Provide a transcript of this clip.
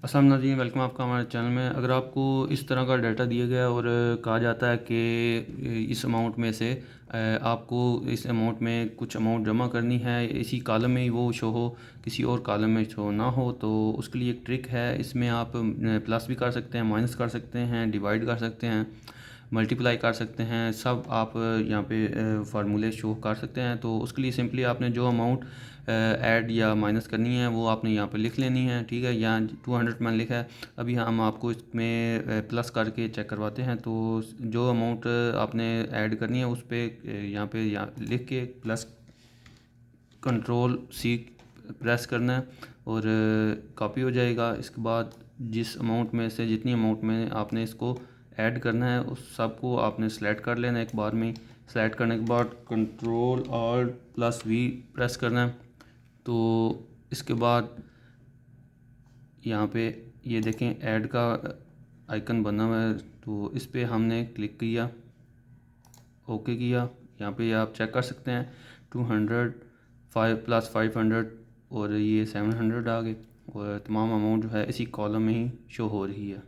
अस्सलाम नाज़रीन, वेलकम आपका हमारे चैनल में। अगर आपको इस तरह का डाटा दिया गया और कहा जाता है कि इस अमाउंट में से आपको इस अमाउंट में कुछ अमाउंट जमा करनी है, इसी कॉलम में ही वो शो हो, किसी और कॉलम में शो ना हो, तो उसके लिए एक ट्रिक है। इसमें आप प्लस भी कर सकते हैं, माइनस कर सकते हैं, डिवाइड कर सकते हैं, मल्टीप्लाई कर सकते हैं। सब आप यहाँ पे फार्मूले शो कर सकते हैं। तो उसके लिए सिंपली आपने जो अमाउंट ऐड या माइनस करनी है वो आपने यहाँ पे लिख लेनी है, ठीक है। यहाँ 200 मैंने लिखा है। अभी हम आपको इसमें प्लस करके चेक करवाते हैं। तो जो अमाउंट आपने ऐड करनी है उस पर यहाँ लिख के प्लस कंट्रोल सी प्रेस करना है और कॉपी हो जाएगा। इसके बाद जिस अमाउंट में से जितनी अमाउंट में आपने इसको ऐड करना है उस सब को आपने सेलेक्ट कर लेना है एक बार में। सेलेक्ट करने के बाद control alt plus V press करना है। तो इसके बाद यहाँ पे ये देखें ऐड का आइकन बना हुआ है, तो इस पे हमने क्लिक किया, ओके किया। यहाँ पे आप चेक कर सकते हैं 200 5 प्लस 500 और ये 700 आ गए और तमाम अमाउंट जो है इसी कॉलम में ही शो हो रही है।